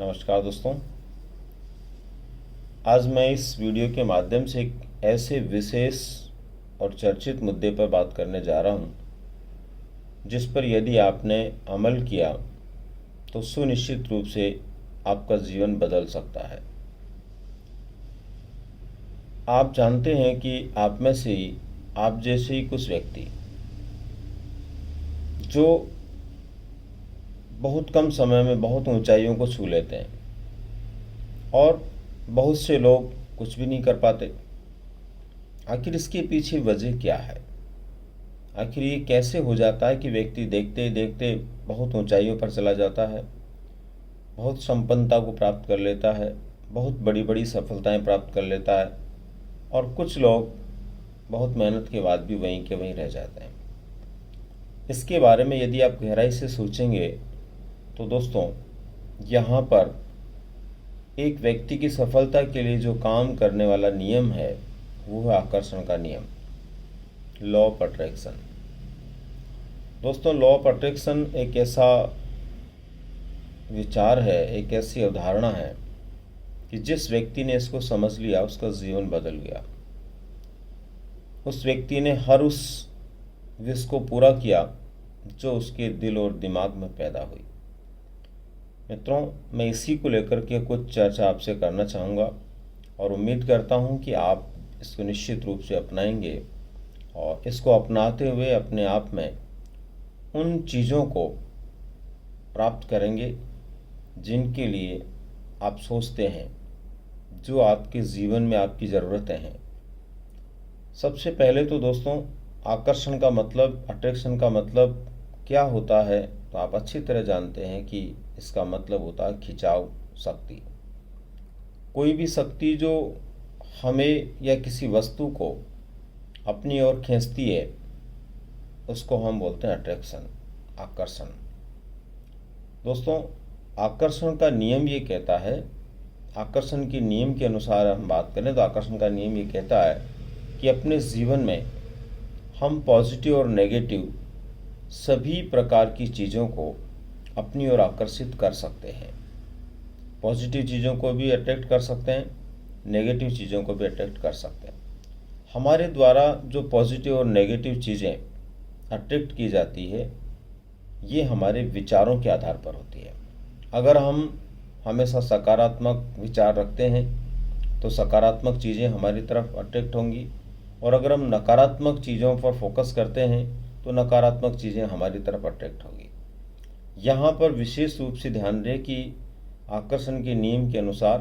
नमस्कार दोस्तों। आज मैं इस वीडियो के माध्यम से एक ऐसे विशेष और चर्चित मुद्दे पर बात करने जा रहा हूं, जिस पर यदि आपने अमल किया तो सुनिश्चित रूप से आपका जीवन बदल सकता है। आप जानते हैं कि आप में से ही आप जैसे ही कुछ व्यक्ति जो बहुत कम समय में बहुत ऊंचाइयों को छू लेते हैं और बहुत से लोग कुछ भी नहीं कर पाते। आखिर इसके पीछे वजह क्या है? आखिर ये कैसे हो जाता है कि व्यक्ति देखते देखते बहुत ऊंचाइयों पर चला जाता है, बहुत संपन्नता को प्राप्त कर लेता है, बहुत बड़ी बड़ी सफलताएं प्राप्त कर लेता है, और कुछ लोग बहुत मेहनत के बाद भी वहीं के वहीं रह जाते हैं। इसके बारे में यदि आप गहराई से सोचेंगे तो दोस्तों, यहाँ पर एक व्यक्ति की सफलता के लिए जो काम करने वाला नियम है वो है आकर्षण का नियम, लॉ ऑफ अट्रैक्शन। दोस्तों, लॉ ऑफ अट्रैक्शन एक ऐसा विचार है, एक ऐसी अवधारणा है कि जिस व्यक्ति ने इसको समझ लिया उसका जीवन बदल गया। उस व्यक्ति ने हर उस विश को पूरा किया जो उसके दिल और दिमाग में पैदा हुई। मित्रों, मैं इसी को लेकर के कुछ चर्चा आपसे करना चाहूँगा और उम्मीद करता हूँ कि आप इसको निश्चित रूप से अपनाएंगे और इसको अपनाते हुए अपने आप में उन चीज़ों को प्राप्त करेंगे जिनके लिए आप सोचते हैं, जो आपके जीवन में आपकी ज़रूरतें हैं। सबसे पहले तो दोस्तों, आकर्षण का मतलब, अट्रैक्शन का मतलब क्या होता है तो आप अच्छी तरह जानते हैं कि इसका मतलब होता है खिंचाव शक्ति। कोई भी शक्ति जो हमें या किसी वस्तु को अपनी ओर खींचती है उसको हम बोलते हैं अट्रैक्शन, आकर्षण। दोस्तों, आकर्षण का नियम ये कहता है, आकर्षण के नियम के अनुसार हम बात करें तो आकर्षण का नियम ये कहता है कि अपने जीवन में हम पॉजिटिव और नेगेटिव सभी प्रकार की चीज़ों को अपनी ओर आकर्षित कर सकते हैं। पॉजिटिव चीज़ों को भी अट्रैक्ट कर सकते हैं, नेगेटिव चीज़ों को भी अट्रैक्ट कर सकते हैं। हमारे द्वारा जो पॉजिटिव और नेगेटिव चीज़ें अट्रैक्ट की जाती है ये हमारे विचारों के आधार पर होती है। अगर हम हमेशा सकारात्मक विचार रखते हैं तो सकारात्मक चीज़ें हमारी तरफ अट्रैक्ट होंगी, और अगर हम नकारात्मक चीज़ों पर फोकस करते हैं तो नकारात्मक चीज़ें हमारी तरफ अट्रैक्ट होगी। यहाँ पर विशेष रूप से ध्यान दें कि आकर्षण के नियम के अनुसार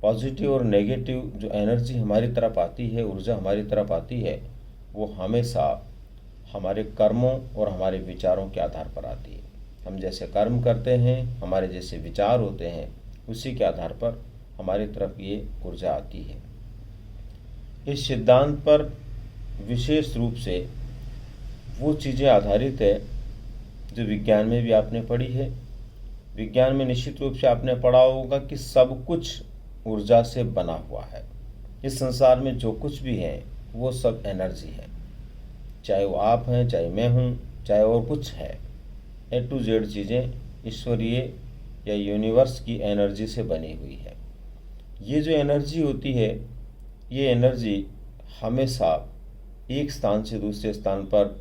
पॉजिटिव और नेगेटिव जो एनर्जी हमारी तरफ आती है, ऊर्जा हमारी तरफ आती है, वो हमेशा हमारे कर्मों और हमारे विचारों के आधार पर आती है। हम जैसे कर्म करते हैं, हमारे जैसे विचार होते हैं, उसी के आधार पर हमारी तरफ ये ऊर्जा आती है। इस सिद्धांत पर विशेष रूप से वो चीज़ें आधारित है जो विज्ञान में भी आपने पढ़ी है। विज्ञान में निश्चित रूप से आपने पढ़ा होगा कि सब कुछ ऊर्जा से बना हुआ है। इस संसार में जो कुछ भी है वो सब एनर्जी है, चाहे वो आप हैं, चाहे मैं हूँ, चाहे और कुछ है। ए टू जेड चीज़ें ईश्वरीय या यूनिवर्स की एनर्जी से बनी हुई है। ये जो एनर्जी होती है, ये एनर्जी हमेशा एक स्थान से दूसरे स्थान पर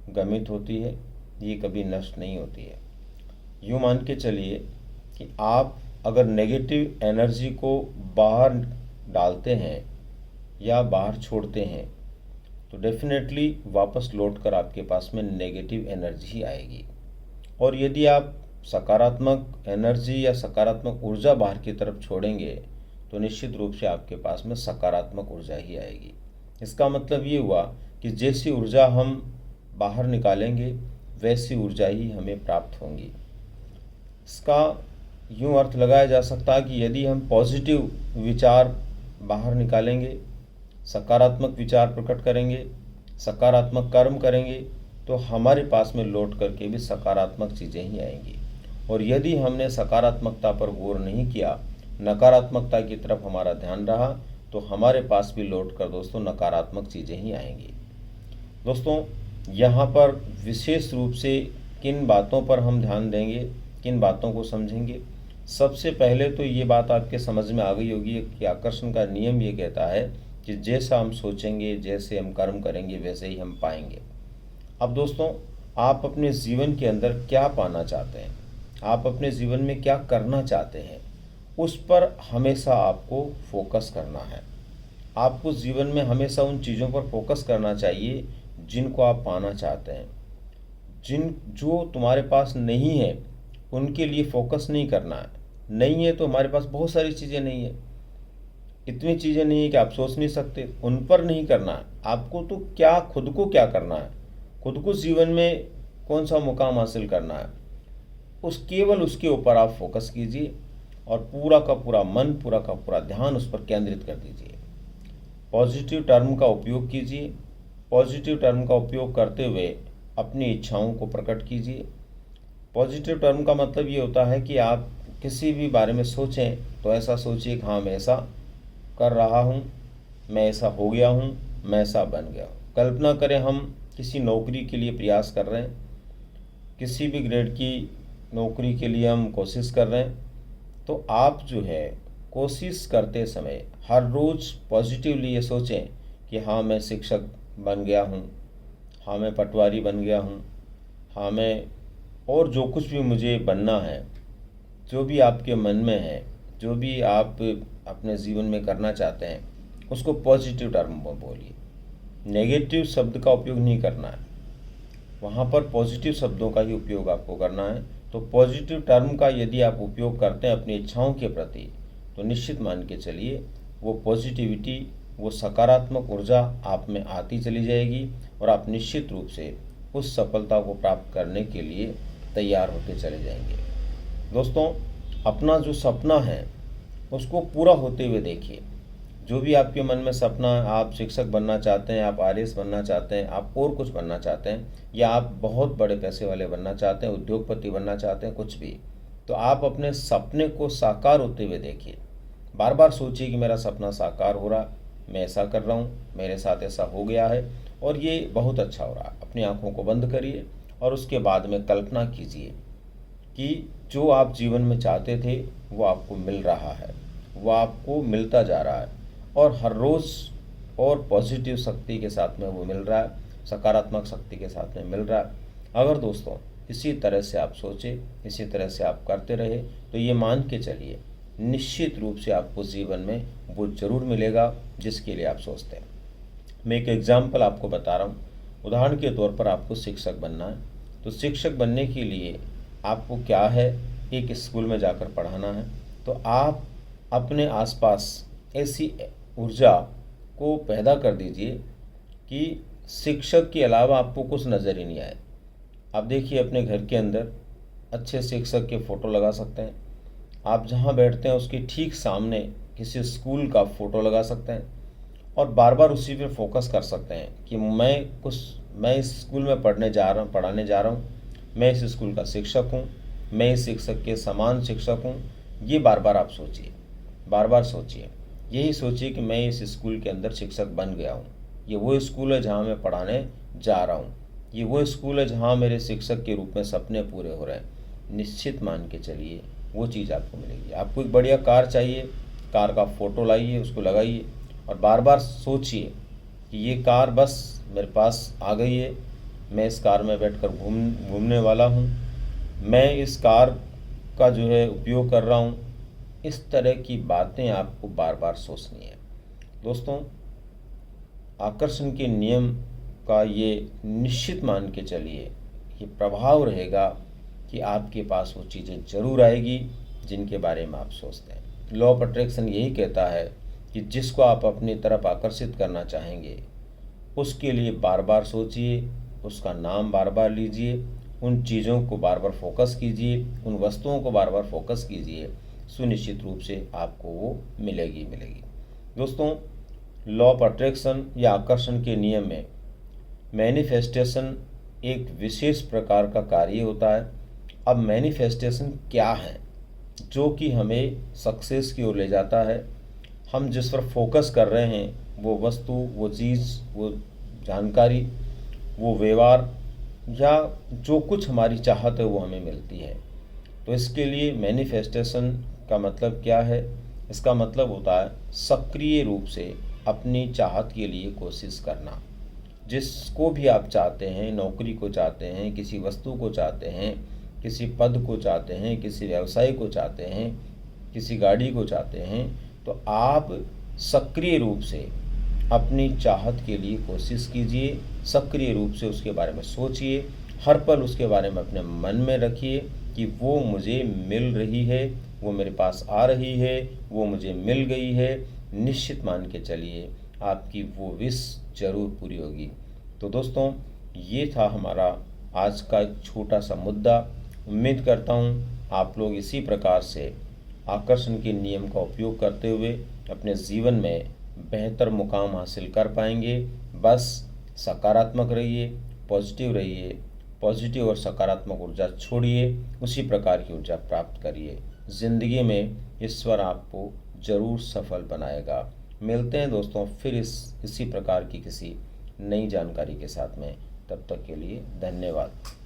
गमित होती है, ये कभी नष्ट नहीं होती है। यूँ मान के चलिए कि आप अगर नेगेटिव एनर्जी को बाहर डालते हैं या बाहर छोड़ते हैं तो डेफिनेटली वापस लौटकर आपके पास में नेगेटिव एनर्जी ही आएगी। और यदि आप सकारात्मक एनर्जी या सकारात्मक ऊर्जा बाहर की तरफ छोड़ेंगे तो निश्चित रूप से आपके पास में सकारात्मक ऊर्जा ही आएगी। इसका मतलब ये हुआ कि जैसी ऊर्जा हम बाहर निकालेंगे वैसी ऊर्जा ही हमें प्राप्त होंगी। इसका यूँ अर्थ लगाया जा सकता है कि यदि हम पॉजिटिव विचार बाहर निकालेंगे, सकारात्मक विचार प्रकट करेंगे, सकारात्मक कर्म करेंगे तो हमारे पास में लौट करके भी सकारात्मक चीज़ें ही आएंगी। और यदि हमने सकारात्मकता पर गौर नहीं किया, नकारात्मकता की तरफ हमारा ध्यान रहा, तो हमारे पास भी लौट कर दोस्तों नकारात्मक चीज़ें ही आएंगी। दोस्तों, यहाँ पर विशेष रूप से किन बातों पर हम ध्यान देंगे, किन बातों को समझेंगे, सबसे पहले तो ये बात आपके समझ में आ गई होगी कि आकर्षण का नियम ये कहता है कि जैसा हम सोचेंगे, जैसे हम कर्म करेंगे, वैसे ही हम पाएंगे। अब दोस्तों, आप अपने जीवन के अंदर क्या पाना चाहते हैं, आप अपने जीवन में क्या करना चाहते हैं, उस पर हमेशा आपको फोकस करना है। आपको जीवन में हमेशा उन चीज़ों पर फोकस करना चाहिए जिनको आप पाना चाहते हैं। जो तुम्हारे पास नहीं है उनके लिए फोकस नहीं करना है। नहीं है तो हमारे पास बहुत सारी चीज़ें नहीं है, इतनी चीज़ें नहीं है कि आप सोच नहीं सकते, उन पर नहीं करना है। आपको तो क्या, खुद को क्या करना है, खुद को जीवन में कौन सा मुकाम हासिल करना है, केवल उसके ऊपर आप फोकस कीजिए और पूरा का पूरा मन, पूरा का पूरा ध्यान उस पर केंद्रित कर दीजिए। पॉजिटिव टर्म का उपयोग कीजिए। पॉजिटिव टर्म का उपयोग करते हुए अपनी इच्छाओं को प्रकट कीजिए। पॉजिटिव टर्म का मतलब ये होता है कि आप किसी भी बारे में सोचें तो ऐसा सोचिए कि हाँ, मैं ऐसा कर रहा हूँ, मैं ऐसा हो गया हूँ, मैं ऐसा बन गया हूँ। कल्पना करें हम किसी नौकरी के लिए प्रयास कर रहे हैं, किसी भी ग्रेड की नौकरी के लिए हम कोशिश कर रहे हैं, तो आप जो है कोशिश करते समय हर रोज़ पॉजिटिवली ये सोचें कि हाँ, मैं शिक्षक बन गया हूँ, हाँ, मैं पटवारी बन गया हूँ, हाँ, मैं, और जो कुछ भी मुझे बनना है, जो भी आपके मन में है, जो भी आप अपने जीवन में करना चाहते हैं, उसको पॉजिटिव टर्म में बोलिए। नेगेटिव शब्द का उपयोग नहीं करना है, वहाँ पर पॉजिटिव शब्दों का ही उपयोग आपको करना है। तो पॉजिटिव टर्म का यदि आप उपयोग करते हैं अपनी इच्छाओं के प्रति, तो निश्चित मान के चलिए वो पॉजिटिविटी, वो सकारात्मक ऊर्जा आप में आती चली जाएगी और आप निश्चित रूप से उस सफलता को प्राप्त करने के लिए तैयार होते चले जाएंगे। दोस्तों, अपना जो सपना है उसको पूरा होते हुए देखिए। जो भी आपके मन में सपना है, आप शिक्षक बनना चाहते हैं, आप आईएएस बनना चाहते हैं, आप और कुछ बनना चाहते हैं, या आप बहुत बड़े पैसे वाले बनना चाहते हैं, उद्योगपति बनना चाहते हैं, कुछ भी, तो आप अपने सपने को साकार होते हुए देखिए। बार बार सोचिए कि मेरा सपना साकार हो रहा, मैं ऐसा कर रहा हूँ, मेरे साथ ऐसा हो गया है और ये बहुत अच्छा हो रहा है। अपनी आँखों को बंद करिए और उसके बाद में कल्पना कीजिए कि जो आप जीवन में चाहते थे वो आपको मिल रहा है, वो आपको मिलता जा रहा है और हर रोज़ और पॉजिटिव शक्ति के साथ में वो मिल रहा है, सकारात्मक शक्ति के साथ में मिल रहा है। अगर दोस्तों इसी तरह से आप सोचें, इसी तरह से आप करते रहे, तो ये मान के चलिए निश्चित रूप से आपको जीवन में वो ज़रूर मिलेगा जिसके लिए आप सोचते हैं। मैं एक एग्जाम्पल आपको बता रहा हूँ। उदाहरण के तौर पर आपको शिक्षक बनना है, तो शिक्षक बनने के लिए आपको क्या है, एक स्कूल में जाकर पढ़ाना है। तो आप अपने आसपास ऐसी ऊर्जा को पैदा कर दीजिए कि शिक्षक के अलावा आपको कुछ नज़र ही नहीं आए। आप देखिए अपने घर के अंदर अच्छे शिक्षक के फ़ोटो लगा सकते हैं। आप जहाँ बैठते हैं उसके ठीक सामने किसी स्कूल का फ़ोटो लगा सकते हैं और बार बार उसी पे फोकस कर सकते हैं कि मैं इस स्कूल में पढ़ाने जा रहा हूँ, मैं इस स्कूल का शिक्षक हूँ, मैं इस शिक्षक के समान शिक्षक हूँ। ये बार बार आप सोचिए, बार बार सोचिए, यही सोचिए कि मैं इस स्कूल के अंदर शिक्षक बन गया हूँ। ये वो स्कूल है जहाँ मैं पढ़ाने जा रहा हूँ, ये वो स्कूल है जहाँ मेरे शिक्षक के रूप में सपने पूरे हो रहे हैं। निश्चित मान के चलिए वो चीज़ आपको मिलेगी। आपको एक बढ़िया कार चाहिए, कार का फ़ोटो लाइए, उसको लगाइए और बार बार सोचिए कि ये कार बस मेरे पास आ गई है, मैं इस कार में बैठकर घूमने वाला हूँ, मैं इस कार का जो है उपयोग कर रहा हूँ। इस तरह की बातें आपको बार बार सोचनी है। दोस्तों, आकर्षण के नियम का ये निश्चित मान के चलिए ये प्रभाव रहेगा कि आपके पास वो चीज़ें ज़रूर आएगी जिनके बारे में आप सोचते हैं। लॉ ऑफ अट्रैक्शन यही कहता है कि जिसको आप अपनी तरफ आकर्षित करना चाहेंगे उसके लिए बार बार सोचिए, उसका नाम बार बार लीजिए, उन चीज़ों को बार बार फोकस कीजिए, उन वस्तुओं को बार बार फोकस कीजिए, सुनिश्चित रूप से आपको वो मिलेगी। दोस्तों, लॉ ऑफ अट्रैक्शन या आकर्षण के नियम में मैनिफेस्टेशन एक विशेष प्रकार का कार्य होता है। अब मैनिफेस्टेशन क्या है जो कि हमें सक्सेस की ओर ले जाता है। हम जिस पर फोकस कर रहे हैं वो वस्तु, वो चीज़, वो जानकारी, वो व्यवहार या जो कुछ हमारी चाहत है वो हमें मिलती है। तो तो इसके लिए मैनिफेस्टेशन का मतलब क्या है? इसका मतलब होता है सक्रिय रूप से अपनी चाहत के लिए कोशिश करना। जिसको भी आप चाहते हैं, नौकरी को चाहते हैं, किसी वस्तु को चाहते हैं, किसी पद को चाहते हैं, किसी व्यवसाय को चाहते हैं, किसी गाड़ी को चाहते हैं, तो आप सक्रिय रूप से अपनी चाहत के लिए कोशिश कीजिए। सक्रिय रूप से उसके बारे में सोचिए, हर पल उसके बारे में अपने मन में रखिए कि वो मुझे मिल रही है, वो मेरे पास आ रही है, वो मुझे मिल गई है। निश्चित मान के चलिए आपकी वो विश जरूर पूरी होगी। तो दोस्तों, ये था हमारा आज का एक छोटा सा मुद्दा। उम्मीद करता हूँ आप लोग इसी प्रकार से आकर्षण के नियम का उपयोग करते हुए अपने जीवन में बेहतर मुकाम हासिल कर पाएंगे। बस सकारात्मक रहिए, पॉजिटिव रहिए, पॉजिटिव और सकारात्मक ऊर्जा छोड़िए, उसी प्रकार की ऊर्जा प्राप्त करिए। ज़िंदगी में ईश्वर आपको ज़रूर सफल बनाएगा। मिलते हैं दोस्तों फिर इसी प्रकार की किसी नई जानकारी के साथ में। तब तक के लिए धन्यवाद।